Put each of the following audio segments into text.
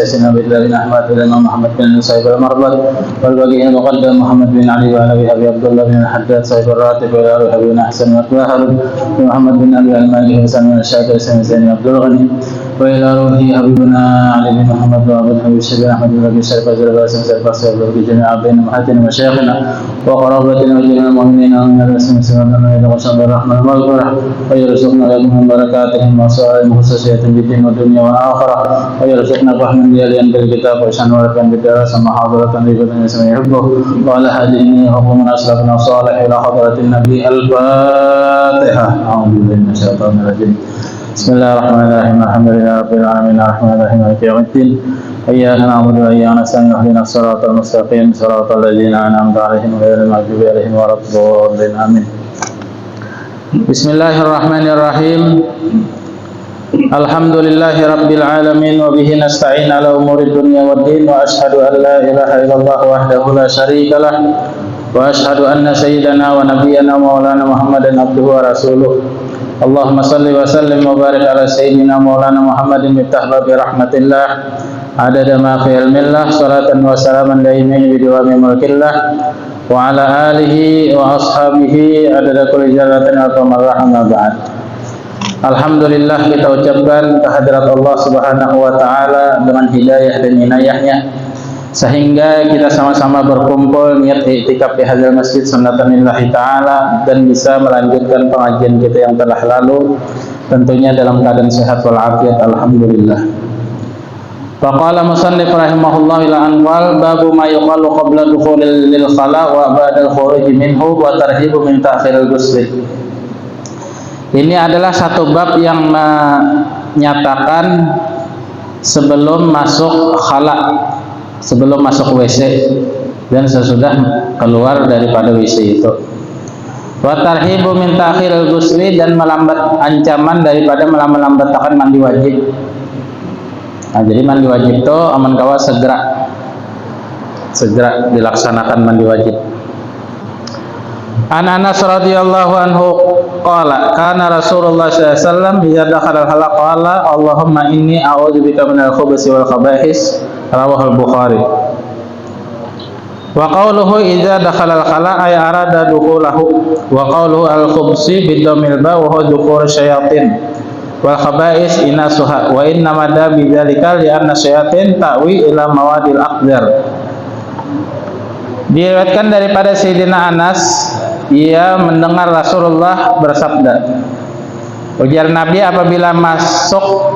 سيدنا بن أحمد بن محمد بن صاحب المربد والبقي المقدم محمد بن علي وعلى أبي عبد الله بن الحداد صاحب الراتب وعلى أبي بن حسن والطاهر محمد بن علي المالكي حسن بن الشاكر سيدنا عبد الغني وإلى روحه حبيبنا علي بن محمد وعبد الحبيب الشيخ أحمد بن أبي شريف الزرباس سيد صاحب جميع بين محاتنا ومشايخنا وقرابتنا وجميع المؤمنين ومن الاسم سبحانه وتعالى الرحمن المغفرة ويرزقنا لكم من بركاتهم وصائم خصوصية بالدين والدنيا والآخرة ويرزقنا فهما لياليا بالكتاب وإحسان ورفا بالدراسة محاضرة ريبة يسمى يحبه وعلى هذه حكم من أسلافنا الصالح إلى حضرة النبي الفاتحة. أعوذ بالله من الشيطان الرجيم. بسم الله الرحمن الرحيم. الحمد لله رب العالمين الرحمن الرحيم مالك يوم الدين. إياك نعبد وإياك نستعين اهدنا الصراط المستقيم صراط الذين أنعمت عليهم غير المغضوب عليهم ولا الضالين آمين. بسم الله الرحمن الرحيم. الحمد لله رب العالمين وبه نستعين على أمور الدنيا والدين وأشهد أن لا إله إلا الله وحده لا شريك له وأشهد أن سيدنا ونبينا مولانا محمدا عبده ورسوله. اللهم صل وسلم وبارك على سيدنا مولانا محمد مفتاح باب رحمة الله عدد ما في علم الله صلاة وسلاما دائمين بدوام ملك الله وعلى آله وأصحابه عدد كل جلالة ومرة أما بعد. Alhamdulillah kita ucapkan kehadirat Allah Subhanahu wa taala dengan hidayah dan inayahnya sehingga kita sama-sama berkumpul niat i'tikaf di hadzal masjid sunnatanillahi taala dan bisa melanjutkan pengajian kita yang telah lalu tentunya dalam keadaan sehat wal afiat alhamdulillah. Faqala musannif rahimahullah ila anwal babu ma yuqalu qabla dukhulil lil khala wa ba'da al-khuruj minhu wa tarhibu min ta'khiril ghusl. Ini adalah satu bab yang menyatakan sebelum masuk khala, sebelum masuk WC dan sesudah keluar daripada WC itu. Wa tarhibu min ta'khiril ghusli dan melambat ancaman daripada melambatkan mandi wajib. Nah, jadi mandi wajib itu aman kawa segera dilaksanakan mandi wajib. An Anas radhiyallahu anhu qala kana Rasulullah sallallahu alaihi wasallam idza dakhala al-khala qala Allahumma inni a'udzubika minal khubuthi wal khaba'is rawahu al-Bukhari. Wa qawluhu idza dakhala al-khala ay arada dukhulahu wa qawluhu al-khubsi bid-dhammil ba wa huwa dhukur syayatin wal khaba'is inasuha wa inna madda bidzalika li anna syayatin ta'wi ila mawadil aqdar. Diriwayatkan daripada Sayyidina Anas, ia mendengar Rasulullah bersabda, ujar Nabi, apabila masuk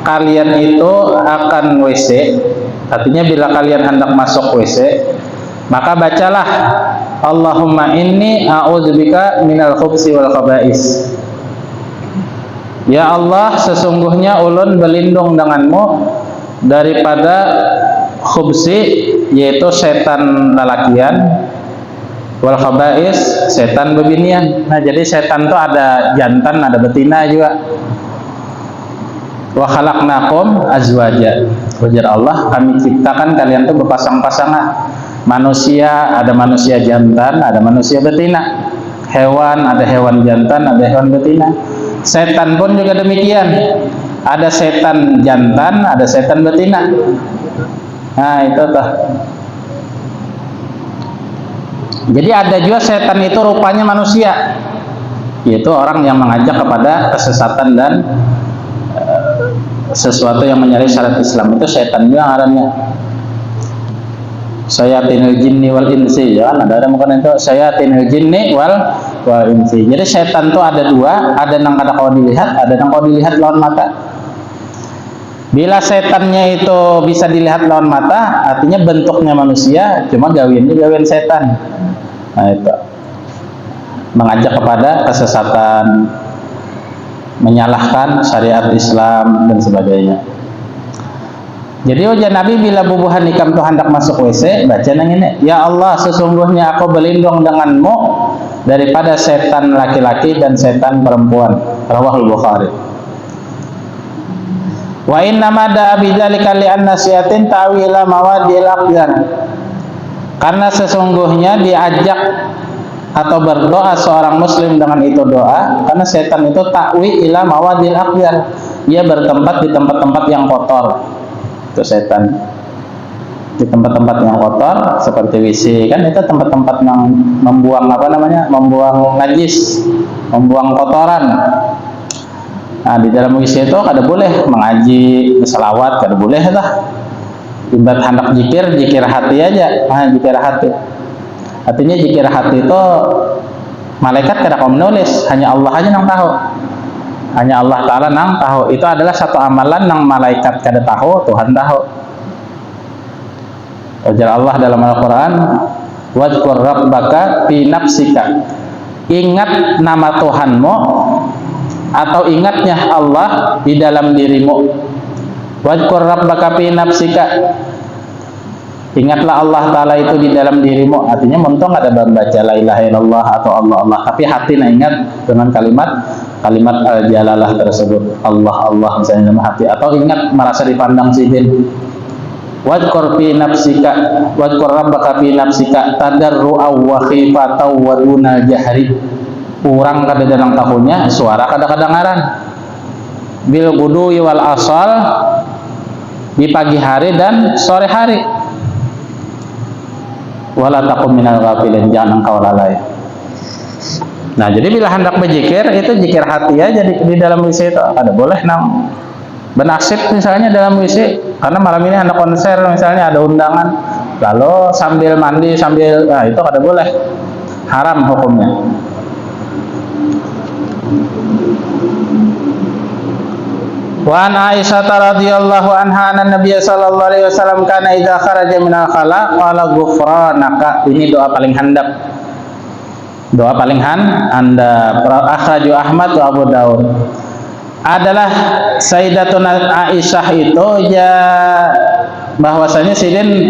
kalian itu akan WC, artinya bila kalian hendak masuk WC, maka bacalah Allahumma inni a'udzubika minal khubsi wal khaba'is. Ya Allah, sesungguhnya ulun berlindung denganmu daripada khubsi, yaitu setan lalakian, wal khaba'is, setan bebinian. Nah, jadi setan itu ada jantan, ada betina juga. Wa khalaqnakum azwaja. Ujar Allah, kami ciptakan kalian itu berpasang-pasangan. Manusia, ada manusia jantan, ada manusia betina. Hewan, ada hewan jantan, ada hewan betina. Setan pun juga demikian. Ada setan jantan, ada setan betina. Nah, itu tuh. Jadi ada juga setan itu rupanya manusia, yaitu orang yang mengajak kepada kesesatan dan sesuatu yang menyalahi syariat Islam, itu setan juga ngarannya. Sayatinul jinni wal insi, ya kan? Ada bukan itu sayatinul jinni wal insi. Jadi setan itu ada dua, ada yang kada kau dilihat, ada yang kau dilihat lawan mata. Bila setannya itu bisa dilihat lawan mata, artinya bentuknya manusia, cuma gawiannya gawian setan. Nah, itu mengajak kepada kesesatan, menyalahkan syariat Islam dan sebagainya. Jadi ujar Nabi bila bubuhan ikam tu hendak masuk WC, baca nang ini, ya Allah, sesungguhnya aku berlindung denganmu daripada setan laki-laki dan setan perempuan. Rawahul Bukhari. Wa inna ma da'a bidzalika li anna syayatin ta'wila mawadil aqdar. Karena sesungguhnya diajak atau berdoa seorang muslim dengan itu doa karena setan itu ta'wi ila mawadil aqdar. Dia bertempat di tempat-tempat yang kotor. itu setan. Di tempat-tempat yang kotor seperti WC kan, itu tempat-tempat yang membuang membuang najis, membuang kotoran. Nah, di dalam WC itu kada boleh mengaji, selawat, kada boleh lah. Ibarat hendak zikir hati aja. Nah, zikir hati. Artinya zikir hati itu malaikat kada kau menulis, hanya Allah aja yang tahu. Hanya Allah Ta'ala yang tahu. Itu adalah satu amalan yang malaikat kada tahu, Tuhan tahu. Ujar Allah dalam Al-Quran, wadhkur rabbaka fi nafsika, ingat nama Tuhanmu atau ingatnya Allah di dalam dirimu. Wadhkur rabbaka fi nafsika, ingatlah Allah Ta'ala itu di dalam dirimu. Artinya mentung ada membaca la ilaha illallah atau Allah Allah, tapi hati ingat dengan kalimat jalalah tersebut, Allah Allah misalnya dalam hati, atau ingat merasa dipandang sidin. Wadhkur fi nafsika, wadhkur rabbaka fi nafsika tadarru'a wa khifatan wa dunal jahri. Urang kadang-kadang tahunya, suara kadang-kadangaran. Bil gudui wal asal, di pagi hari dan sore hari. Wala takum minal ghafilin, jangan engkau lalai. Nah, jadi bila hendak berzikir, itu zikir hati aja di dalam WC itu. Ada boleh nang benasib misalnya dalam WC, karena malam ini ada konser misalnya, ada undangan, lalu sambil mandi nah itu kada boleh, haram hukumnya. Wa an Aisyah radhiyallahu anha anna Nabiy sallallahu alaihi wasallam kana idza kharaja minal khala qala ghufranaka. Ini doa paling handap. Doa paling handap. Akhraju Ahmad wa Abu Daud. Adalah Sayyidatuna Aisyah itu ya, bahwasanya sidin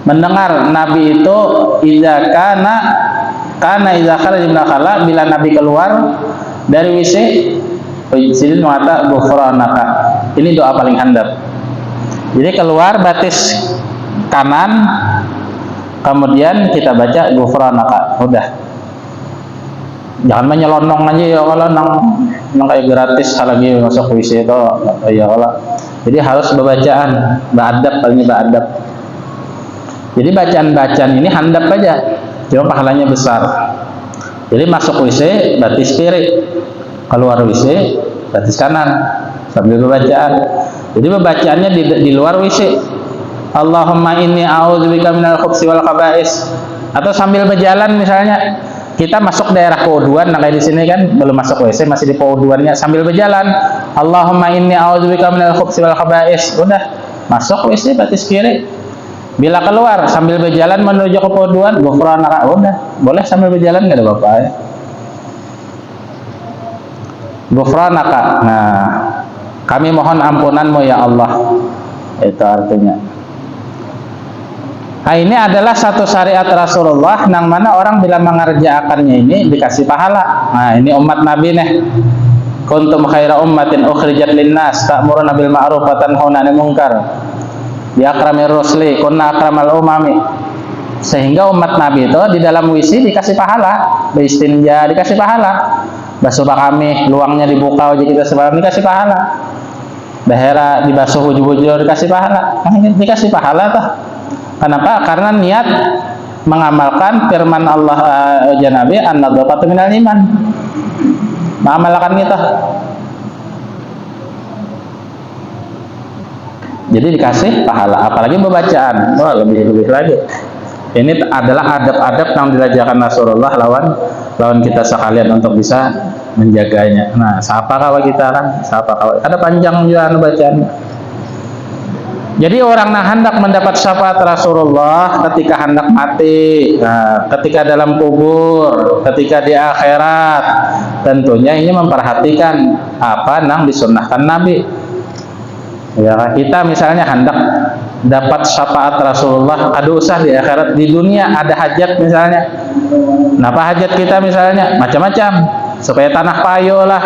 mendengar Nabi itu idza kana idza kharaja minal khala, bila Nabi keluar dari WC, sidin mengatakan ghufranaka. Ini doa paling handap. Jadi keluar batis kanan, kemudian kita baca ghufranaka, udah. Jangan menyelonong aja ya, kalau nang kayak gratis lagi masuk WC itu ya kalau. Jadi harus bacaan, beradab, palingnya beradab. Jadi bacaan ini handap aja, cuma pahalanya besar. Jadi masuk WC batis kiri, keluar WC batis kanan sambil bacaan. Jadi pembacaannya di luar WC. Allahumma inni a'udzubika minal khubuthi wal khaba'is. Atau sambil berjalan misalnya, kita masuk daerah keuduan, nah kayak di sini kan belum masuk WC, masih di keuduannya, sambil berjalan Allahumma inni a'udzubika minal khubuthi wal khaba'is, udah masuk WC batis kiri. Bila keluar sambil berjalan menuju ke keuduan, ghufranaka, udah boleh sambil berjalan, nggak ada apa-apa ya. Ghufranaka, nah kami mohon ampunanmu ya Allah, itu artinya. Nah, ini adalah satu syariat Rasulullah yang mana orang bila mengerjakannya ini dikasih pahala. Nah, ini umat Nabi nih. Kuntum khaira ummatin ukhrijat linnas ta'muruna bil ma'ruf wa tanhauna 'anil munkar. Bi akramir rusli kunna akramal umami. Sehingga umat Nabi itu di dalam WC dikasih pahala, beristinja dikasih pahala. Basuh kami, luangnya dibuka wajah kita sebelum dikasih pahala. Bahera dibasuh wujud-wujud dikasih pahala. Nah, ini dikasih pahala tuh. Kenapa? Karena niat mengamalkan firman Allah Nabi an-nadhafatu minal iman. Mengamalkan kita. Jadi dikasih pahala, apalagi pembacaan. Wah, lebih lagi. Ini adalah adab-adab yang diajarkan Rasulullah lawan kita sekalian untuk bisa menjaganya. Nah, siapa kawan kita kan? Siapa kawan? Ada panjang juga bacaannya. Jadi orang yang hendak mendapat syafaat Rasulullah ketika hendak mati, nah, ketika dalam kubur, ketika di akhirat, tentunya ini memperhatikan apa yang disunnahkan Nabi. Ya, kita misalnya hendak dapat syafaat Rasulullah, ada usah di akhirat, di dunia ada hajat misalnya. Kenapa hajat kita misalnya? Macam-macam. Supaya tanah payo lah,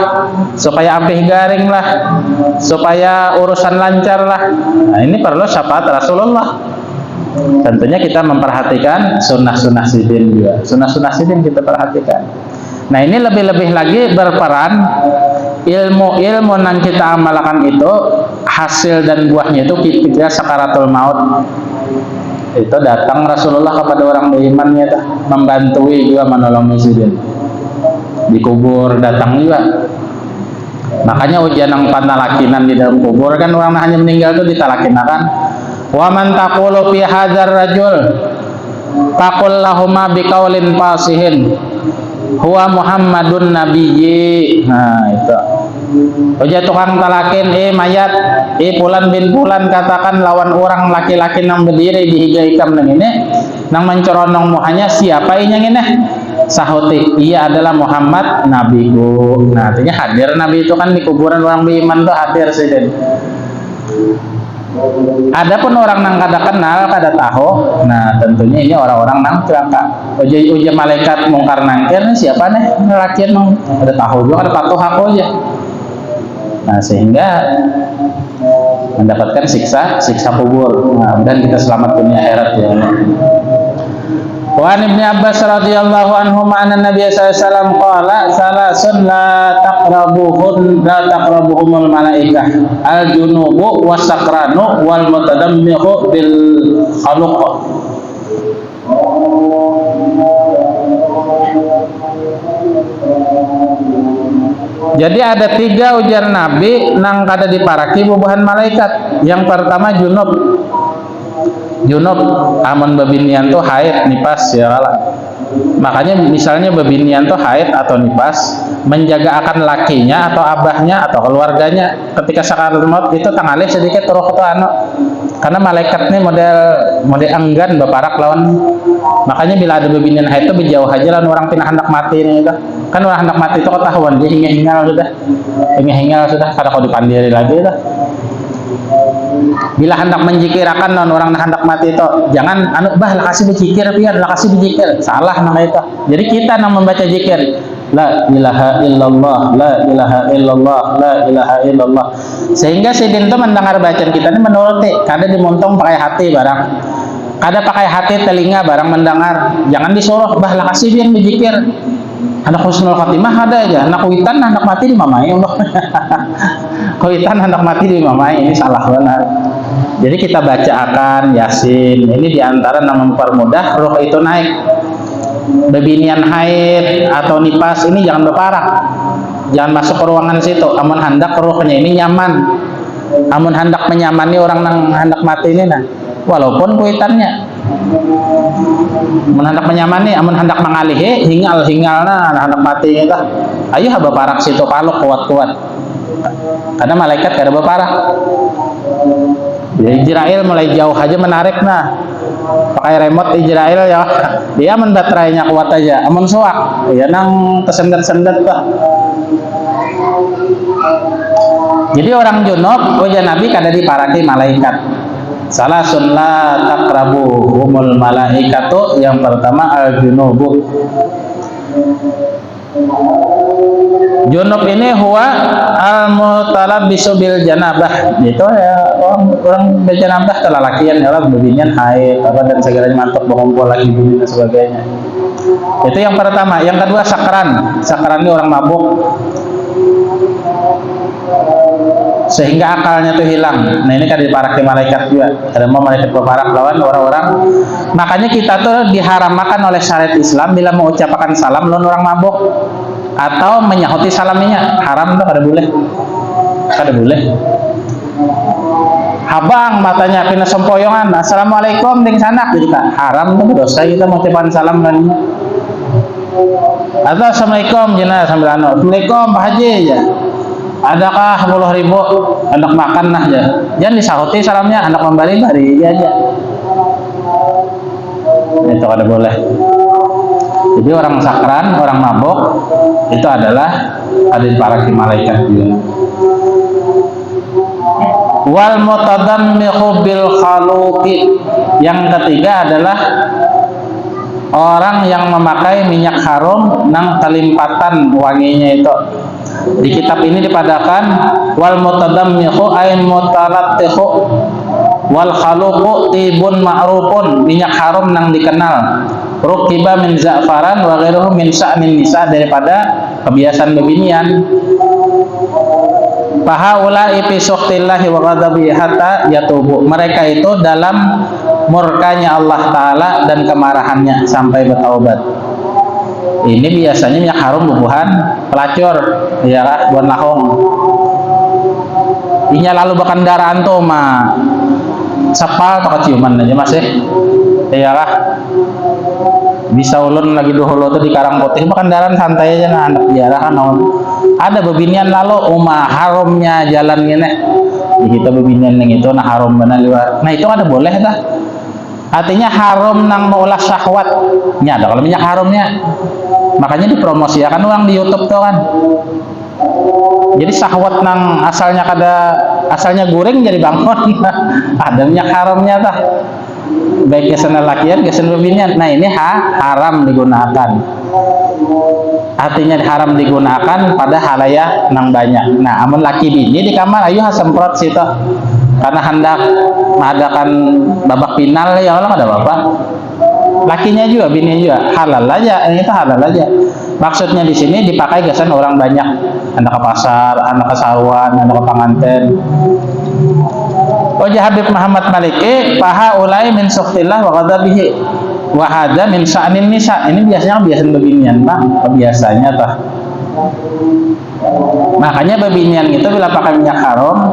supaya ampih garing lah, supaya urusan lancar lah. Nah, ini perlu syafaat Rasulullah. Tentunya kita memperhatikan sunnah-sunnah sidin juga. Sunnah-sunnah sidin kita perhatikan. Nah, ini lebih-lebih lagi berperan ilmu yang kita amalkan itu hasil dan buahnya itu ketika sakaratul maut itu datang Rasulullah kepada orang berimannya membantui juga menolong miskin dikubur datang juga. Makanya ujian yang panalakinan di dalam kubur kan orang hanya meninggal itu ditalakinakan. Wa man taqulu fi hadzal rajul faqul lahumma biqaulin fasihin huwa Muhammadun nabiyyi. Nah itu ujian tukang talakin mayat pulan bin pulan katakan lawan orang laki-laki nang berdiri di higa ikam nang ini nang mencoronong muhanya siapa ini sahuti ia adalah Muhammad nabiku. Nah artinya hadir nabi itu kan di kuburan orang beriman tuh hadir sih. Adapun orang nang kada kenal kada tahu, nah tentunya ini orang-orang nang celaka. Uji malaikat mungkar nangkir nih siapa nih laki nang ada tahu juga kada patuh aku aja. Nah sehingga mendapatkan siksa kubur. Nah, dan kita selamat dunia akhirat ya Allah. Wa an Ibnu Abbas radhiyallahu anhu ma'ana Nabi sallallahu alaihi wasallam qala salasun la taqrabuhumul malaikah al-junubu was-sakranu wal mutadammihu bil khaluq. Jadi ada 3 ujar Nabi nang kada diparaki bubuhan malaikat. Yang pertama junub amun babinian tuh haid nipas ya kalah. Makanya misalnya babinian tuh haid atau nipas menjaga akan lakinya atau abahnya atau keluarganya ketika sakaratul maut itu tangalih sedikit terus itu karena malaikat nih model enggan baparak lawan. Makanya bila ada babinian haid itu berjauh aja lawan orang pindah hendak mati nih itu. Kan orang hendak mati itu ketahuan dia hingal sudah kada kau dipandiri lagi dah. Bila hendak menjikirakan non orang hendak mati itu jangan kasih berzikir pian kasih berzikir salah nama itu. Jadi kita nang membaca zikir la ilaha illallah la ilaha illallah la ilaha illallah sehingga sidin itu mendengar bacaan kita ini menuruti kada dimontong pakai hati barang kada pakai hati telinga barang mendengar jangan disuruh kasih pian berzikir. Anak husnul khatimah ada aja, anak witan anak mati di mamai Allah. Kuitan anak mati di mamai ini salah benar. Jadi kita baca akan Yasin. Ini diantara yang mempermudah roh itu naik. Bebinian haid atau nipas ini jangan berparak. Jangan masuk ke ruangan situ. Amun hendak rohnya ini nyaman. Amun hendak menyamani orang yang hendak mati ini nah. Walaupun kuitannya hendak menyamani, amun hendak mengalihi hingal na hendak mati itu. Ayo haba parak situ kalau kuat-kuat. Karena malaikat kada berparak. Jadi Israel mulai jauh aja menarik nah. Pakai remote Israel ya. Dia amun baterainya kuat aja. Amun suak ya nang tersendat-sendat tuh. Jadi orang junub ujar Nabi kada diparaki malaikat. Salasun la taqrabuhumul malaikatu, yang pertama al-junubu. Junub ini huwa al-mutalabbisu bil janabah. Itu ya orang berjanabah kelalakian ya beginian haid apa dan segalanya mantap berkumpul lagi begini dan sebagainya. Itu yang pertama. Yang kedua sakran. Sakran ini orang mabuk. Sehingga akalnya tuh hilang. Nah ini kan diparaki malaikat juga. Ada mau malaikat berparak lawan orang-orang. Makanya kita tuh diharamkan oleh syariat Islam bila mengucapkan salam lawan orang mabuk atau menyahuti salamnya haram tuh kada boleh. Habang matanya pina sempoyongan assalamualaikum ding sanak jadi kan haram tuh dosa kita mengucapkan salam dan atau assalamualaikum jenah sambil assalamualaikum Pak Haji ya. Adakah 10.000 hendak makan nah aja. Jangan disahuti salamnya, hendak membalik dari aja. Itu kada boleh. Jadi orang sakran, orang mabuk itu adalah ada diparaki malaikat juga. Wal mutadammihu bil khaluqi. Yang ketiga adalah orang yang memakai minyak harum nang kelimpatan wanginya itu. Di kitab ini dipadakan wal mutadammihu ay mutalattihu wal khaluqu tibun ma'rufun, minyak harum nang dikenal rukiba min za'faran wa ghairuhu min sa'min nisa, daripada kebiasaan bebinian. Fahaulai fi sukhtillahi wa ghadabihi hatta yatubu. Mereka itu dalam murkanya Allah Ta'ala dan kemarahannya sampai bertaubat. Ini biasanya minyak harum bubuhan pelacur, ya kah, buan lahong. Inya lalu berkendaraan tuh mah sepal atau keciuman aja masih, ya kah. Bisa ulun lagi dulu tuh di Karang Putih berkendaraan santai aja nah anak biara kan ada bebinian lalu harumnya jalan gini. Kita bebinian yang itu nah harum benar luar. Nah itu ada boleh dah. Artinya harum nang maulah syahwat. Nya ada kalau minyak harumnya. Makanya dipromosikan orang di YouTube tuh kan. Jadi syahwat nang asalnya goreng jadi bangkot. Ada minyak harumnya tah. Baik kesan lakian, kesan bebinian. Nah ini haram digunakan. Artinya haram digunakan pada halayak nang banyak. Nah, amun laki bini di kamar ayo semprot situ. Karena hendak mengadakan babak final ya Allah ada bapak. Lakinya juga, bininya juga halal aja. Ini itu halal aja. Maksudnya di sini dipakai kesan orang banyak. Anak ke pasar, anak ke saruan, anak ke panganten. Wajah Habib Muhammad Maliki paha ulai min sukhtillah wa ghadabihi wa hadza min sya'nin nisa. Ini biasanya beginian Pak, biasanya tah. Makanya bebinian itu bila pakai minyak harum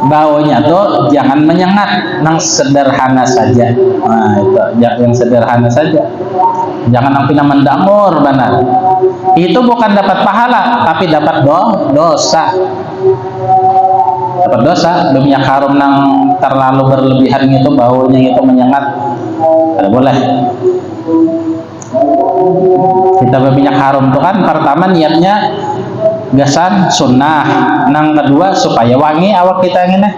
baunya tuh jangan menyengat, nang sederhana saja. Nah itu yang sederhana saja, jangan yang pina mendamur benar. Itu bukan dapat pahala tapi dapat dosa. Dapat dosa. Minyak harum nang terlalu berlebihan itu baunya itu menyengat, tidak boleh. Kita berminyak harum itu kan pertama niatnya gasan sunnah, nang kedua supaya wangi awak kita ini.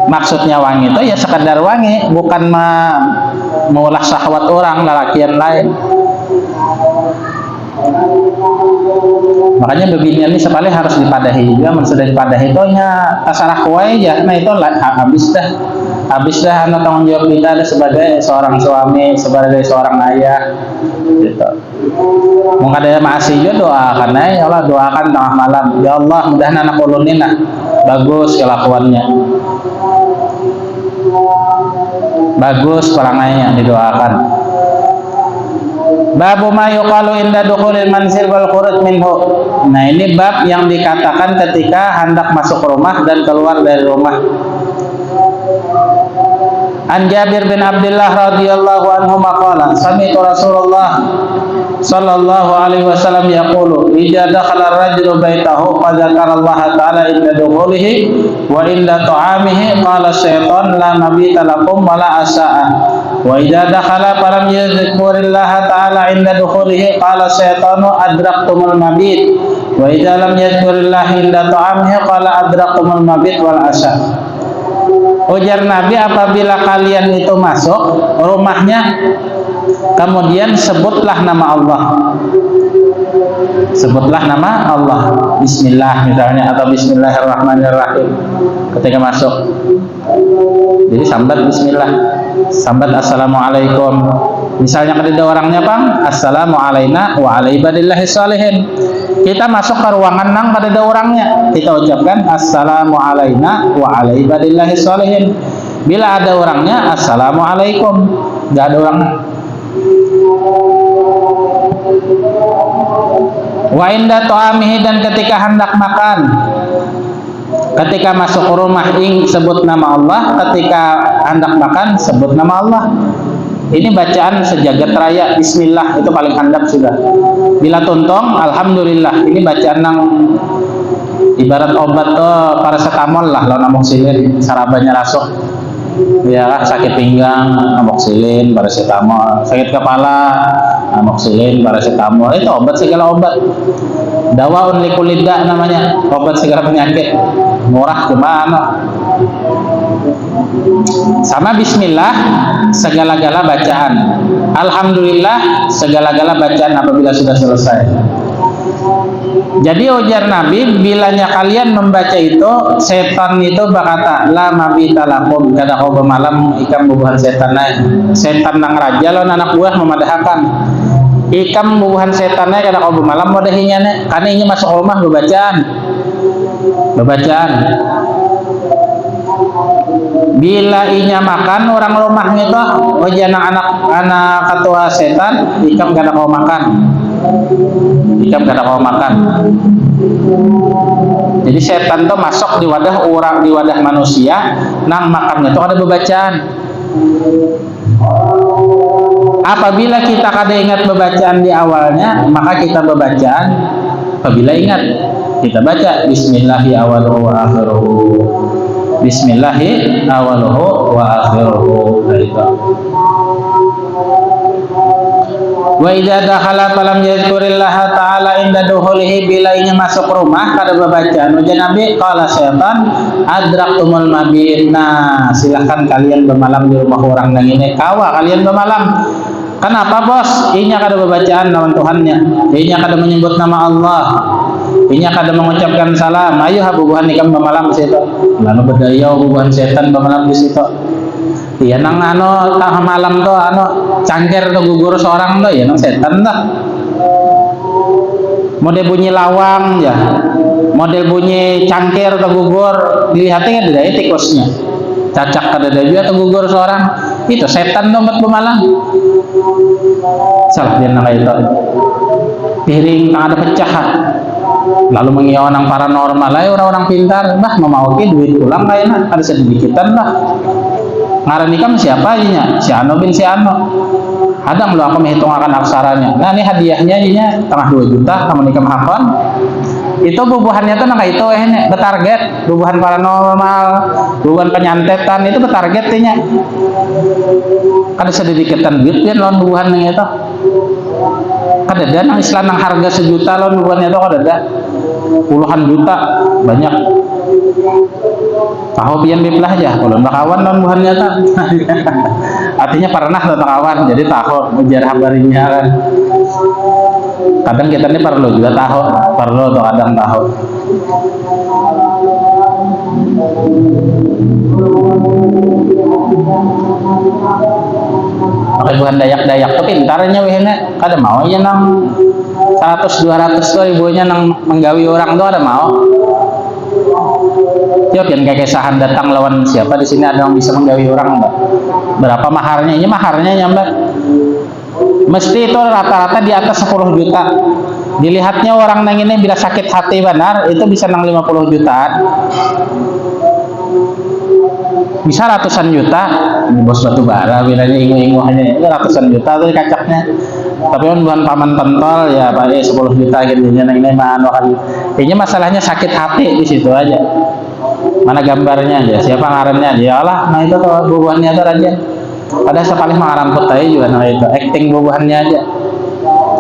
Maksudnya wangi itu ya sekadar wangi, bukan maulah syahwat orang lelakian lain. Makanya bebinian ini sekali harus dipadahi juga. Sudah dipadahi itu nya tasarah kuai ya. Nah itu habis dah anak tanggung jawab kita sebagai seorang suami, sebagai seorang ayah gitu. Mungkin ada masih juga doakan ya Allah, doakan tengah malam ya Allah mudah-mudahan anak ulunin bagus kelakuannya, bagus perangannya, didoakan. Babu ma yuqalu inda dukhulil manzil wal khuruj minhu. Nah, ini bab yang dikatakan ketika hendak masuk rumah dan keluar dari rumah. An Jabir bin Abdullah radhiyallahu anhu maqala sami'tu Rasulullah sallallahu alaihi wasallam yaqulu idza dakhala ar-rajulu baitahu fa dzakara Allah ta'ala inda dukhulihi wa inda ta'amihi qala syaitan la mabita lakum wa la asa'a wa idza dakhala falam yadhkurillaha ta'ala inda dukhulihi qala syaitanu adraktumul mabit wa idza lam yadhkurillaha inda ta'amihi qala adraktumul mabit wal asa. Ujar Nabi, apabila kalian itu masuk rumahnya kemudian sebutlah nama Allah, sebutlah nama Allah, bismillah misalnya, atau bismillahirrahmanirrahim ketika masuk. Jadi sambat bismillah, sambat assalamualaikum. Misalnya kedua orangnya Bang, assalamu alaina wa ala ibadillahi sholihin. Kita masuk ke ruangan nang kedua orangnya, kita ucapkan assalamu alaina wa ala ibadillahi sholihin. Bila ada orangnya assalamualaikum, enggak ada orangnya. Wa inda ta'amihi, dan ketika hendak makan, ketika masuk ke rumah sebut nama Allah, ketika hendak makan sebut nama Allah. Ini bacaan sejagat raya bismillah itu paling handap sudah. Bila tuntong alhamdulillah, ini bacaan nang ibarat obat paracetamol lah, lo amoxicillin sarabanya rasuk. Ya sakit pinggang amoxicillin, paracetamol, sakit kepala amoxicillin, paracetamol, itu obat segala obat. Dawaun likulida namanya, obat segala penyakit. Murah kemana? Sama bismillah segala-gala bacaan, alhamdulillah segala-gala bacaan apabila sudah selesai. Jadi ujar Nabi, bilanya kalian membaca itu, setan itu berkata la mabita lakum, kada kau bermalam ikam bubuhan setan naik. Setan nang raja lo anak buah memadahkan ikam bubuhan setan naik kada kau bermalam modahinya nih, karena ini masuk rumah bacaan. Bebacaan. Bila inya makan orang rumahnya itu wajan anak ketua setan ikam gak ada kau makan. Ikam gak ada kau makan. Jadi setan tuh masuk di wadah orang, di wadah manusia, nang makannya tuh ada bebacaan. Apabila kita kada ingat bebacaan di awalnya, maka kita bebacaan. Apabila ingat, kita baca Bismillahi awaluhu wa akhiruhu. Bismillahi awaluhu wa akhiruhu. Wa idza dakhala falam yadhkurillaha ta'ala inda duhulihi, bila inya masuk rumah kada bebacaan ujar Nabi qala syaitan adraktumul mabit. Nah, silahkan kalian bermalam di rumah orang nang ini, kawa kalian bermalam. Kenapa bos? Inya kada bebacaan nama Tuhannya, inya kada menyebut nama Allah, inya kada mengucapkan salam. Ayo habubuhan ikam bermalam di situ. Lalu berdaya bubuhan setan bermalam di situ. Iya nang tengah malam tuh cangker tuh gugur seorang tuh ya nang setan dah. Model bunyi lawang ya, model bunyi cangker tuh gugur, dilihatnya kan dari tikusnya, cacak kada juga tuh gugur seorang, itu setan tuh buat pemalang. Salah dia nang itu piring tang ada pecah, lalu mengiau nang paranormal lah orang-orang pintar, bah mau duit pulang kayaknya ada sedikitan lah. Ngaran ikam siapa aja si Ano bin si Ano. Hadang lo aku menghitung akan aksaranya. Nah ini hadiahnya inya tengah 2 juta kamu nikam hakon. Itu bubuhannya tuh nang itu betarget, bubuhan paranormal, bubuhan penyantetan itu betarget nya. Kada sedikatan duit kan lawan bubuhan yang itu. Kada ada nang Islam nang harga 1 juta lawan bubuhannya itu kada ada. Puluhan juta banyak. Tahu pian biplah aja, kalau kawan non buhannya tak. Artinya pernah atau kawan, jadi tahu ujar habarinya kan. Kadang kita ini perlu juga tahu, perlu atau kadang tahu. Oke, bukan dayak-dayak tuh pintarnya wehna, kada mau aja nang 100-200 tuh ibunya nang menggawi orang tuh ada mau. Tiap yang kayak kesahan datang lawan siapa di sini ada yang bisa menggawi orang mbak? Berapa maharnya? Ini maharnya nyampe. Mesti itu rata-rata di atas 10 juta. Dilihatnya orang nang ini bila sakit hati benar itu bisa nang 50 jutaan. Bisa ratusan juta. Ini bos batu bara bilanya ingu-ingu hanya ratusan juta tuh kacaknya. Tapi kan bukan paman pentol ya Pak 10 juta gitu nya nang ini mah kan. Ini masalahnya sakit hati di situ aja. Mana gambarnya aja, siapa ngarannya aja, Allah, nah itu kalau bubuhannya itu aja. Padahal sekali mengaramput aja juga nah itu, acting bubuhannya aja,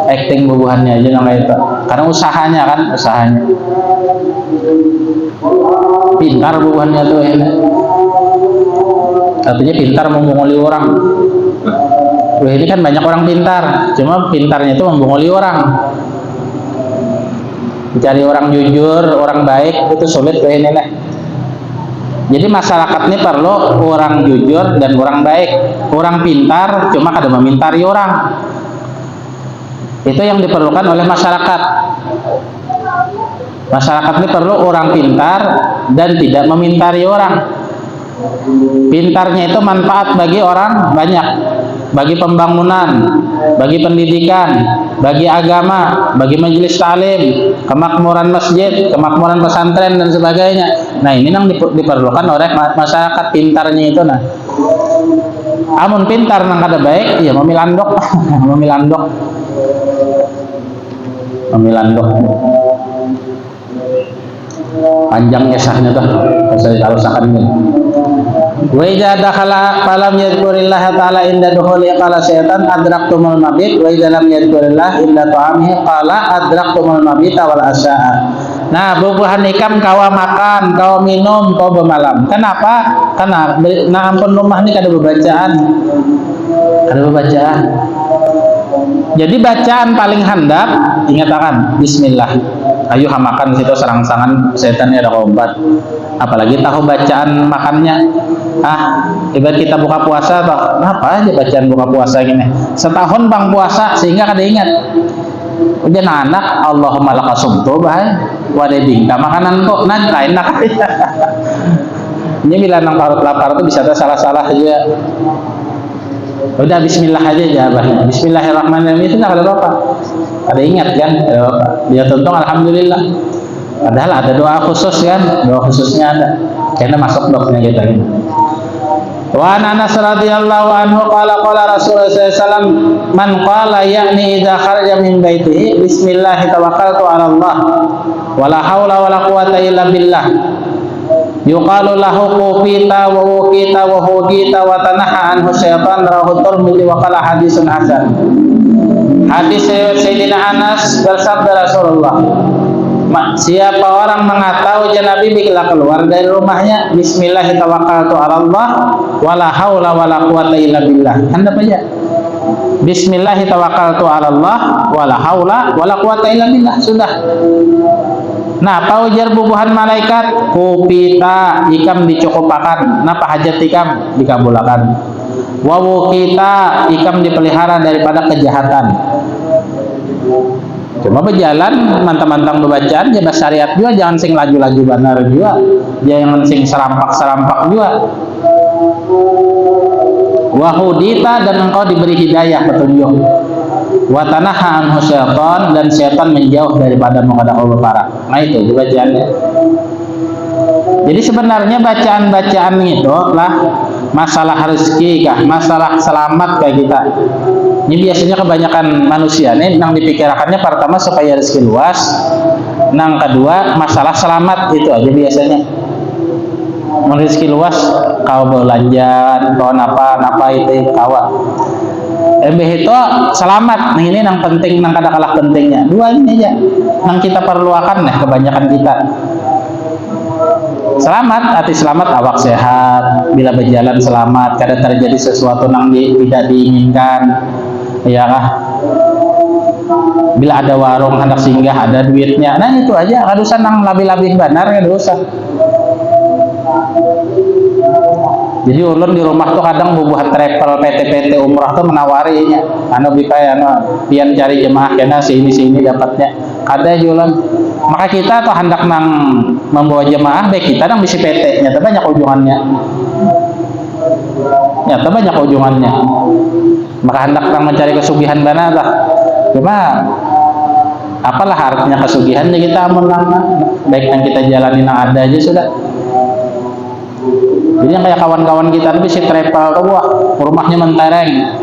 acting bubuhannya aja nah itu. Karena usahanya kan, usahanya. Pintar bubuhannya tuh ini. Artinya pintar membunguli orang. Wah ini kan banyak orang pintar, cuma pintarnya itu membunguli orang. Mencari orang jujur, orang baik itu sulit tuh ini nih. Jadi masyarakat ini perlu orang jujur dan orang baik. Orang pintar cuma kada memintari orang. Itu yang diperlukan oleh masyarakat. Masyarakat ini perlu orang pintar dan tidak memintari orang. Pintarnya itu manfaat bagi orang banyak, bagi pembangunan, bagi pendidikan, bagi agama, bagi majelis taklim, kemakmuran masjid, kemakmuran pesantren dan sebagainya. Nah ini yang diperlukan oleh masyarakat pintarnya itu. Nah, amun pintar nang kada baik, ya memilandok, memilandok, memilandok. Panjang esahnya tuh, kalau sakan ini. Wa idza dakhala falam yadhkurillah ta'ala inda dukhuli qala syaitan adraktumul mabit wa idza lam yadhkurillah inda ta'amihi qala adraktumul mabita wal asya'a. Nah, bubuhan ikam kawa makan, kawa minum, kawa bermalam. Kenapa? Karena nah ampun rumah ini kada bebacaan. Kada bebacaan. Jadi bacaan paling handap ingat akan bismillah. Ayo makan situ serang-sangan setan ada obat. Apalagi tahu bacaan makannya. Ibarat kita buka puasa toh, apa aja bacaan buka puasa gini. Setahun bang puasa sehingga kada ingat. Udah anak Allahumma lakasumtu bah wadah bingka makanan kok lain nak. Ini bila nang parut lapar itu bisa salah-salah aja. Udah bismillah aja jawabnya. Bismillahirrahmanirrahim itu nggak ada apa. Ada ingat kan? Dia tonton alhamdulillah. Padahal ada doa khusus kan? Doa khususnya ada. Karena masuk doknya kita ini. Wa Anas radhiyallahu anhu qala Rasulullah sallallahu alaihi wasallam man qala yakni idza kharaja min baitihi bismillah tawakkaltu 'ala Allah wala haula wala quwwata illa billah yuqalu lahu qufita wa wuqita wa hudita wa tanaha anhu syaitan rawahu Tirmidzi wa qala hadisun hasan. Hadis Sayyidina Anas bersabda Rasulullah, siapa orang mengatakan Nabi bila keluar dari rumahnya bismillah tawakkaltu 'ala Allah wala haula wala quwwata illa billah. Anda baca bismillah tawakkaltu 'ala Allah wala haula wala quwwata illa billah, sudah. Nah, apa ujar bubuhan malaikat? Kupita, ikam dicukupakan. Napa hajat ikam dikabulakan. Wawu kita, ikam dipelihara daripada kejahatan. Cuma berjalan mantang-mantang bacaan jaga syariat juga, jangan sing laju-laju benar juga, jangan sing serampak-serampak juga. Wahudita, dan engkau diberi hidayah petunjuk. Watanaha anhu syaitan, dan syaitan menjauh daripada menghadap para. Nah itu bacaannya. Jadi sebenarnya bacaan-bacaan itu lah masalah rezeki kah, masalah selamat kayak kita. Ini biasanya kebanyakan manusia nih nang dipikirkannya pertama supaya rezeki luas, nang kedua masalah selamat, itu aja biasanya. Rezeki luas kau belanja, kau napa itu kawa. Itu selamat. Nah ini nang penting, nang kada kalah pentingnya. Dua ini aja nang kita perluakan nih kebanyakan kita. Selamat, hati selamat, awak sehat, bila berjalan selamat, kada terjadi sesuatu yang tidak diinginkan, ya kah? Bila ada warung hendak singgah, ada duitnya, nah itu aja, kada usah nang labih-labih benar, kada usah. Jadi ulun di rumah tuh kadang bubuhan travel PT umrah tuh menawarinya, pian cari jemaah kena sini dapatnya. Ada jualan. Maka kita tuh hendak nang membawa jemaah, baik kita nang bisi PT, nyata banyak ujungannya. Maka hendak nang mencari kesugihan dana lah. Cuma apalah artinya kesugihan ya kita menang, baik yang kita jalani nang ada aja sudah. Jadi yang kayak kawan-kawan kita itu si travel tuh, wah rumahnya mentereng,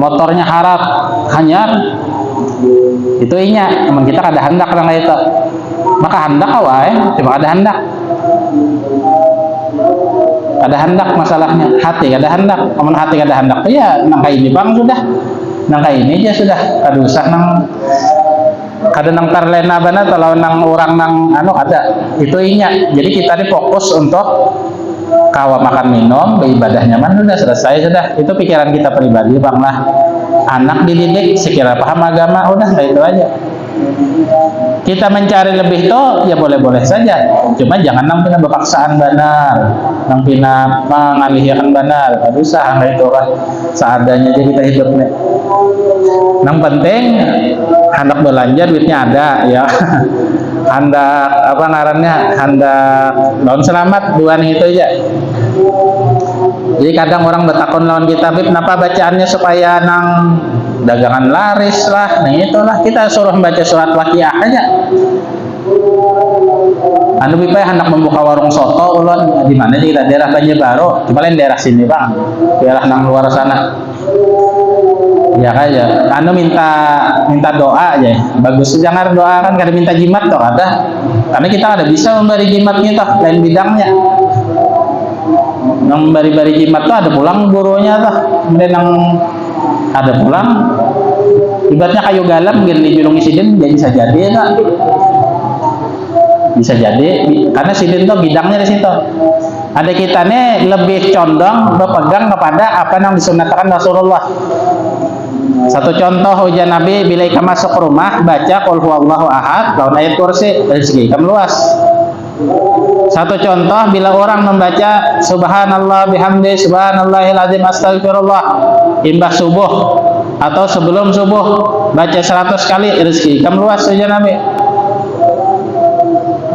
motornya harap, hanyar, itu inya, teman kita kada hendak orang itu, maka hendak awai, cuma ada hendak masalahnya, hati kada hendak, aman hati kada hendak tuh ya nangka ini bang sudah, nangka ini aja sudah, kada usah nang kada nang tarlena bana kalau nang orang nang ada, itu inya. Jadi kita ini fokus untuk kawa makan minum, beribadah nyaman, sudah selesai sudah. Itu pikiran kita pribadi bang lah. Anak dididik sekira paham agama, udah itu aja. Kita mencari lebih tuh ya boleh-boleh saja, cuma jangan nang pina berpaksaan benar, nang pina mengalihkan benar, ada usaha itu kan seadanya aja kita hidupnya. Nang penting hendak belanja duitnya ada ya. Hendak apa ngarannya, hendak lawan selamat dua itu aja. Jadi kadang orang bertakon lawan kita, Bib, kenapa bacaannya supaya nang dagangan laris lah, nah itulah kita suruh membaca surat Waqiah aja. Anu bipaya hendak membuka warung soto ulun di mana kita daerah Banjarbaru, cuma lain daerah sini bang, daerah nang luar sana. Ya kayak, anu minta doa aja, bagus jangan doa kan, kada minta jimat toh ada, karena kita ada bisa memberi jimatnya toh, lain bidangnya. Nang bari-bari jimat tuh ada pulang gurunya tuh, kemudian nang ada pulang ibaratnya kayu galam gini julung sidin jadi bisa jadi tak? Bisa jadi karena sidin tuh bidangnya di situ. Ada kita nih lebih condong berpegang kepada apa yang disunatkan Rasulullah. Satu contoh ujian Nabi, bila kamu masuk rumah baca qul huwallahu ahad lawan ayat kursi, rezeki kamu luas. Satu contoh, bila orang membaca subhanallah bihamdi subhanallahil azim astaghfirullah imbas subuh atau sebelum subuh, baca 100 kali rezeki kamu luas saja Nabi.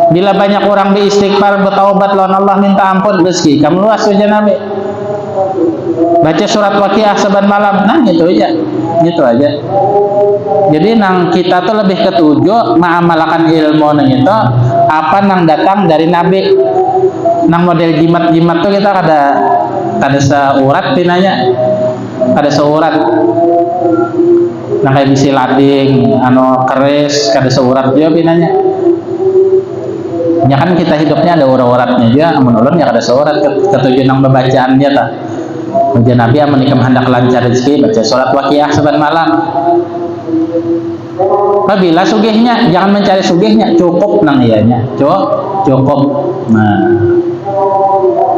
Bila banyak orang beristighfar, bertaubat lawan Allah, minta ampun, rezeki kamu luas saja Nabi. Baca surat Waqiah saban malam, nah gitu aja. Jadi nang kita tuh lebih ketujuh mengamalkan ilmu nang itu apa nang datang dari Nabi. Nang model jimat-jimat tuh kita kada seurat pinanya. Kada seurat. Nang kayak bisi lading, keris, kada seurat juga pinanya. Ya kan kita hidupnya ada urat-uratnya juga, menurun ya kada seurat ketujuh nang bacaan dia ta. Ujian Nabi menikam hendak lancar rezeki baca surat Waqiah saban malam. Apabila sugihnya, jangan mencari sugihnya, cukup nang ianya, cukup. Nah,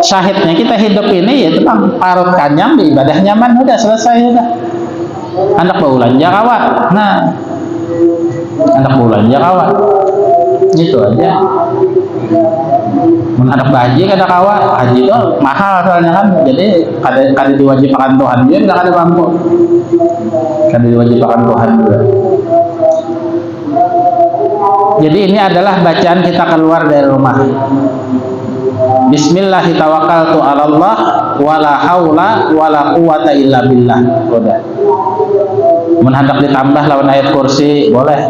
syahidnya kita hidup ini ya tentang parut kanyang, ibadah nyaman, udah selesai udah. Hendak belanja kawat, nah, hendak belanja kawat, itu aja. Menghadap haji kada kawat, haji itu mahal soalnya kan, jadi kada diwajibkan Tuhan dia bila kada mampu, kada diwajibkan Tuhan juga. Jadi ini adalah bacaan kita keluar dari rumah. Bismillahi tawakkaltu 'alallah wala haula wala quwata illa billah. Udah. Mun hendak ditambah lawan ayat kursi boleh.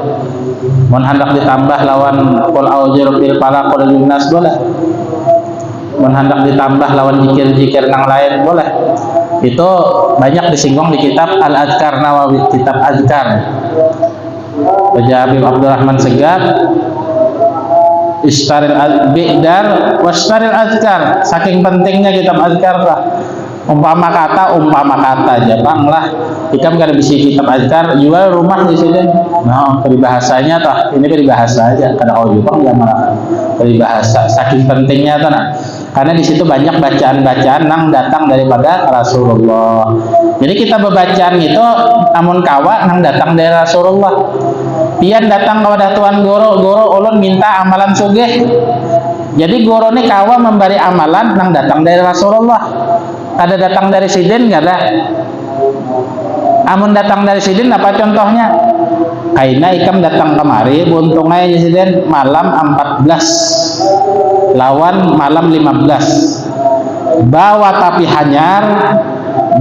Mun hendak ditambah lawan qul a'udzu birabbil falaq qul linnas boleh. Mun hendak ditambah lawan zikir-zikir yang lain boleh. Itu banyak disinggung di kitab Al-Adhkar Nawawi, kitab Adhkar. Baca Habib Abdurrahman Segaf Istaril Bi'dar Wastaril Adhkar. Saking pentingnya kitab Adhkar lah. Umpama kata aja bang lah. Kita nggak ada bisi kitab Adhkar jual rumah di sini. Nah peribahasanya toh ini peribahasa aja. Karena juga ya malah peribahasa. Saking pentingnya toh nah. Karena di situ banyak bacaan-bacaan yang datang daripada Rasulullah. Jadi kita bebacaan itu namun kawa yang datang dari Rasulullah. Pian datang kepada Tuhan guru ulun minta amalan sugih. Jadi guru ini kawa memberi amalan yang datang dari Rasulullah. Kada datang dari sidin nggak ada. Amun datang dari sidin apa contohnya? Kaina ikam datang kemari buntungnya sidin malam 14 lawan malam 15. Bawa tapi hanyar,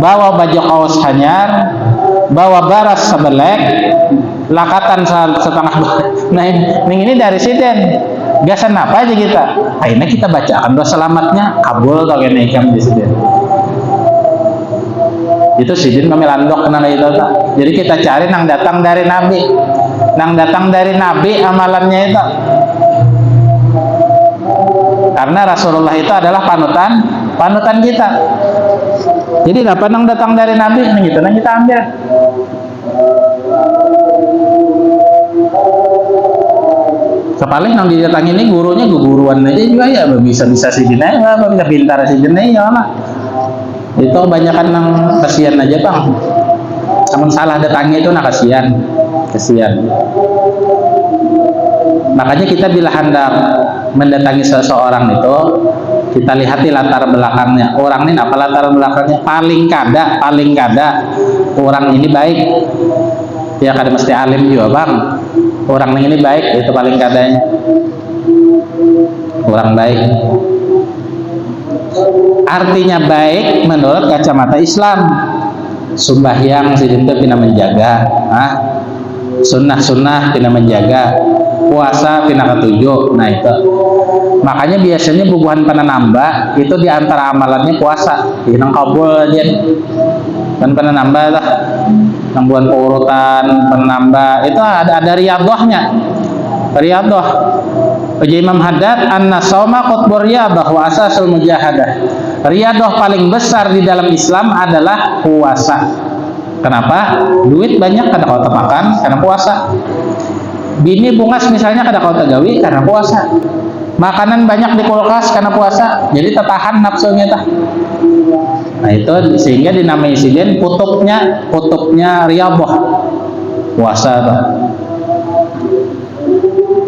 bawa baju kaos hanyar, bawa baras sebelek, lakatan setengah. Nah ini dari sidin. Gasan apa aja kita? Akhirnya kita bacakan doa selamatnya kabul kalau kena ikam di sidin. Itu sidin kami landok kena itu. Jadi kita cari nang datang dari Nabi, nang datang dari Nabi amalannya itu. Karena Rasulullah itu adalah panutan kita. Jadi apa nang datang dari Nabi, nang gitu nang kita ambil. Sepaling nang didatang ini gurunya guruan aja juga ya, bisa sidin aja, bisa pintar sidin aja lah. Itu kebanyakan nang kasihan aja bang. Namun salah datangnya itu nah kasihan. Makanya kita bila hendak mendatangi seseorang itu kita lihat di latar belakangnya. Orang ini apa latar belakangnya? Paling kada orang ini baik. Ya kada mesti alim juga bang. Orang ini baik itu paling kadanya. Orang baik. Artinya baik menurut kacamata Islam. Sembahyang sidin itu pina menjaga, sunnah pina menjaga, puasa pina ketujuh. Nah itu. Makanya biasanya bubuhan penambah itu diantara amalannya puasa. Nang kabul aja. Kan penambah lah. Nang bulan urutan penambah itu ada riyadhahnya. Riyadhah. Uji Imam Haddad an-nasawma qutbur riyadhah wa asasul mujahadah. Riyadhah paling besar di dalam Islam adalah puasa. Kenapa? Duit banyak kada kau makan karena puasa. Bini bungas misalnya kada kau gawi karena puasa. Makanan banyak di kulkas karena puasa. Jadi tertahan nafsunya tah. Nah itu sehingga dinamai sidin kutubnya riyadhah. Puasa tah.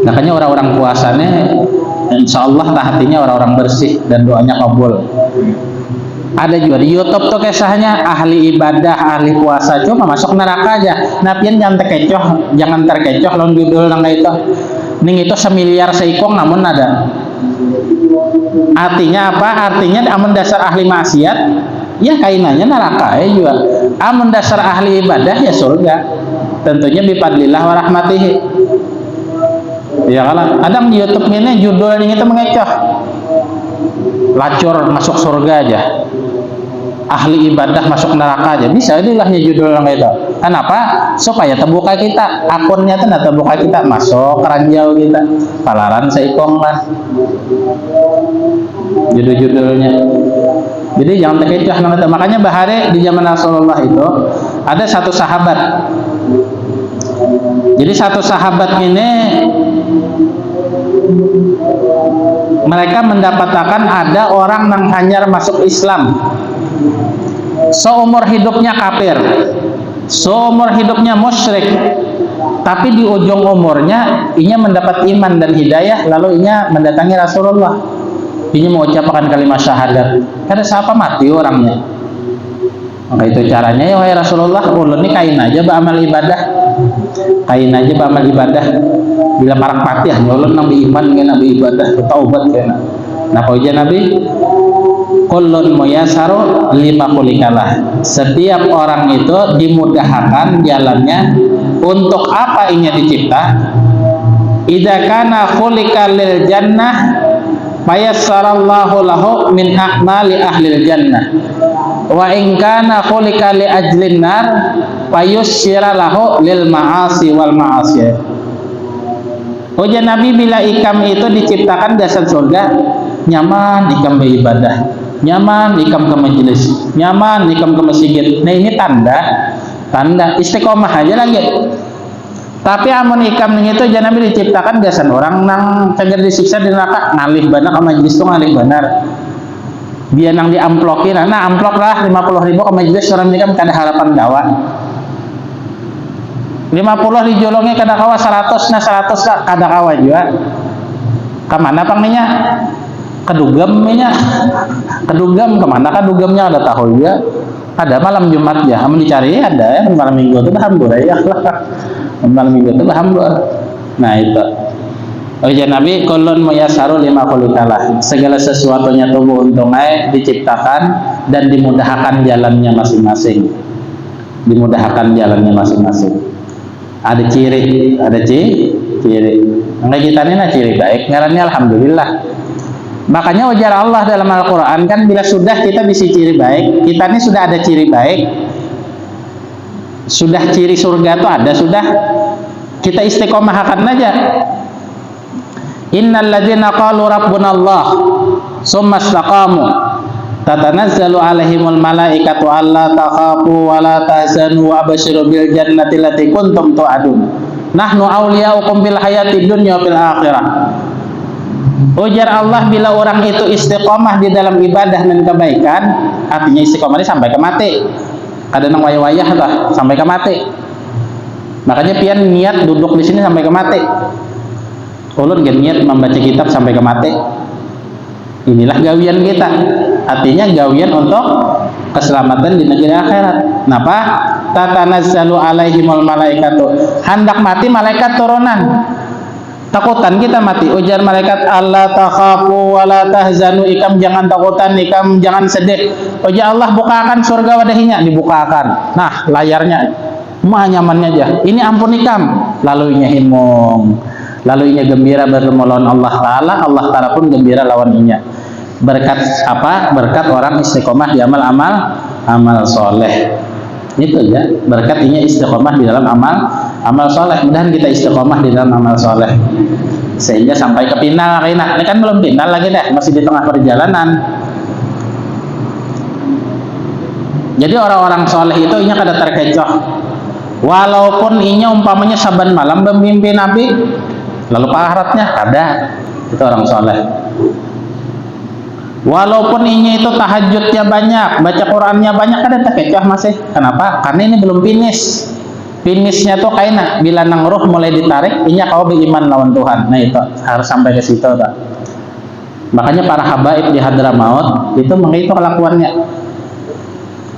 Makanya orang-orang puasanya insya Allah hatinya orang-orang bersih dan doanya kabul. Ada juga di YouTube tuh kisahnya ahli ibadah, ahli puasa cuma masuk neraka aja. Nah, pian jangan terkecoh lawan judul nang itu. Ning itu semiliar seikong namun ada. Artinya apa? Artinya amun dasar ahli maksiat ya kainannya neraka ya juga. Amun dasar ahli ibadah ya surga. Tentunya bifadlillah wa rahmatihi. Ya kalau kadang di YouTube ini judulnya itu mengecoh. Lacur masuk surga aja. Ahli ibadah masuk neraka aja bisa, ilahnya judul yang itu. Kenapa? Supaya terbuka kita akunnya tuh terbuka kita masuk keranjau kita palaran seikong lah judul-judulnya. Jadi jangan terkecoh namanya. Makanya bahari di zaman Rasulullah itu ada satu sahabat. Jadi satu sahabat ini mereka mendapatkan ada orang yang hanya masuk Islam. Seumur hidupnya kafir, seumur hidupnya musyrik, tapi di ujung umurnya inya mendapat iman dan hidayah, lalu inya mendatangi Rasulullah. Inya mengucapkan kalimat syahadat. Kada siapa mati orangnya. Maka itu caranya ya wahai Rasulullah, ulun ini kain aja beramal ibadah. Kain aja beramal ibadah. Bila parak mati ya ulun nang beriman kena beribadah, taubat kena. Nah, kau Nabi kullun muyasaru lima kulikalah. Setiap orang itu dimudahkan jalannya untuk apa inya dicipta. Idza kana khulika lil jannah fayassarallahu lahu min a'mali ahlil jannah. Wa in kana khulika li ajlin nar fayusyira lahu lil ma'asi wal ma'asiyah. Ujar Nabi, bila ikam itu diciptakan dasar surga, nyaman ikam beribadah, nyaman ikam ke majelis, nyaman ikam ke masjid. Nah ini tanda istiqomah aja lagi. Tapi amun ikam ning itu jangan Nabi diciptakan dasar orang nang cager disiksa di neraka ngalih benar ke majelis tuh ngalih benar. Biar nang diamplokin, nah amplok lah 50.000 ke majelis orang nikam kada harapan dawa. 50 dijolongnya kada kawa 100 nah 100 lah kada kawa juga. Kemana pangnya? Kedugam kemana kedugamnya ada tahu juga. Ada malam Jumat ya, amun dicari ada ya malam Minggu itu hambur ya. Malam Minggu itu hambur. Nah itu. Ujar Nabi, kulun muyasaru lima kulikalah. Segala sesuatunya tubuh untungnya diciptakan dan dimudahkan jalannya masing-masing. Dimudahkan jalannya masing-masing. Ada ciri. Enggak kita ini ciri baik. Ngarannya alhamdulillah. Makanya ujar Allah dalam Al-Quran kan bila sudah kita bisa ciri baik, kita ini sudah ada ciri baik, sudah ciri surga itu ada, sudah kita istiqomahkan aja. Innal ladzina qalu rabbunallah summa istaqamu tatanazzalu alaihimul malaikatu alla takhafu wa la tahzanu wa abshiru bil jannati allati kuntum tu'adun nahnu awliyaukum bil hayati dunya fil akhirah. Ujar Allah, bila orang itu istiqomah di dalam ibadah dan kebaikan, artinya istiqomahnya sampai ke mati. Kadang wayah-wayah lah sampai ke mati. Makanya pian niat duduk di sini sampai ke mati. Ulun niat membaca kitab sampai ke mati. Inilah gawian kita. Artinya gawian untuk keselamatan di negeri akhirat. Kenapa? Tatanazzalu alaihimul malaikatu. Hendak mati malaikat turunan. Takutan kita mati. Ujar malaikat, Allah takhafu wa la tahzanu, ikam jangan takutan, ikam jangan sedih. Ujar Allah, bukakan surga wadahinya, dibukakan. Nah layarnya mah nyamannya aja, ini ampun ikam. Lalu inya himung, lalu inya gembira bertemu lawan Allah Ta'ala. Allah Ta'ala pun gembira lawan inya. Berkat apa? Berkat orang istiqomah di amal soleh. Itu ya, berkat inya istiqomah di dalam amal soleh. Mudahan kita istiqomah di dalam amal soleh sehingga sampai ke final. Ini kan belum final lagi deh, masih di tengah perjalanan. Jadi orang-orang soleh itu inya kada terkecoh, walaupun inya umpamanya saban malam bermimpi Nabi, lalu paharatnya ada. Itu orang soleh. Walaupun inya itu tahajudnya banyak, baca Qurannya banyak, kada terkecoh masih. Kenapa? Karena ini belum finish. Finishnya tuh kayak bila nang roh mulai ditarik, inya kau beriman lawan Tuhan. Nah itu harus sampai ke situ tak. Makanya para habaib di Hadramaut itu mengitu kelakuannya.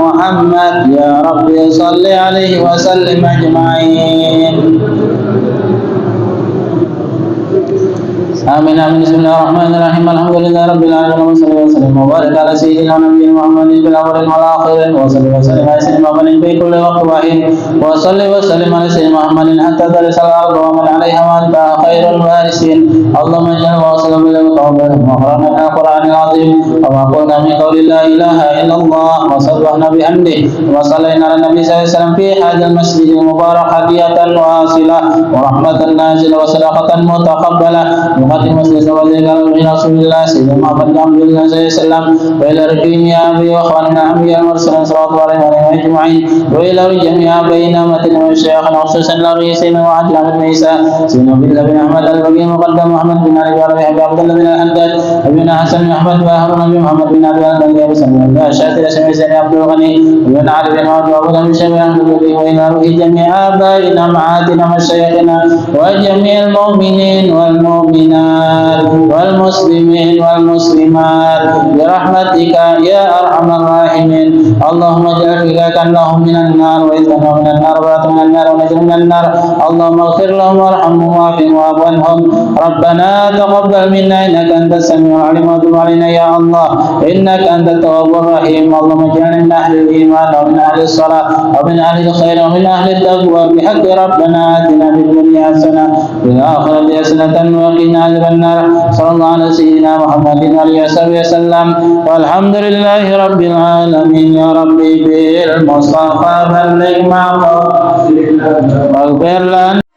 محمد يا رب صل عليه وسلم أجمعين. آمين آمين. بسم الله الرحمن الرحيم. الحمد لله رب العالمين وصلى وسلم وبارك على سيدنا ونبينا محمد في الأولين والآخرين وصلى وسلم على سيدنا محمد في كل وقت واحد وصلى وسلم على سيدنا محمد حتى ترث الأرض ومن عليها وأنت خير الوارثين. اللهم اجعل وصلنا بالقول وأخرجنا من القرآن العظيم وما قلنا من قول لا إله إلا الله وصلحنا بحمده وصلينا على النبي صلى الله عليه وسلم في هذا المسجد المبارك هدية واصلة ورحمة نازلة وصدقة متقبلة مقدم مسجد وذكر من رسول الله سيدنا محمد بن عبد الله صلى الله عليه وسلم وإلى رجيم يا أبي وأخواننا الأنبياء المرسلين صلى الله عليه وسلم أجمعين وإلى جميع بينامة وشيخنا خصوصا لرئيس سيدنا وعد بن عيسى سيدنا بالله بن أحمد البقي مقدم محمد بن علي بن عبد الله بن الحداد ابن حسن بن أحمد وهارون بن محمد بن عبد الله بن أبي سلمة بن شاكر سمع سيدنا عبد الغني بن علي بن عبد الله بن شبيب وإلى روح جميع آبائنا معادنا مشايخنا وجميع المؤمنين والمؤمنات والمسلمين والمسلمات برحمتك يا أرحم الراحمين. اللهم اجعل فداك أنهم من النار وإذنهم من النار وبعث من النار ونجر من النار. اللهم اغفر لهم وارحمهم وعافهم واعف عنهم. ربنا تقبل منا إنك أنت السميع العليم وتب علينا يا الله إنك أنت التواب الرحيم. اللهم اجعلنا من أهل الإيمان ومن أهل الصلاة ومن أهل الخير ومن أهل التقوى بحق ربنا آتنا في الدنيا حسنة وفي الآخرة حسنة وقنا عذاب النار. صلى الله على سيدنا محمد وآله وصحبه وسلم والحمد لله رب العالمين. يا ربي بالمصطفى بلغ مقاصدنا واغفر لنا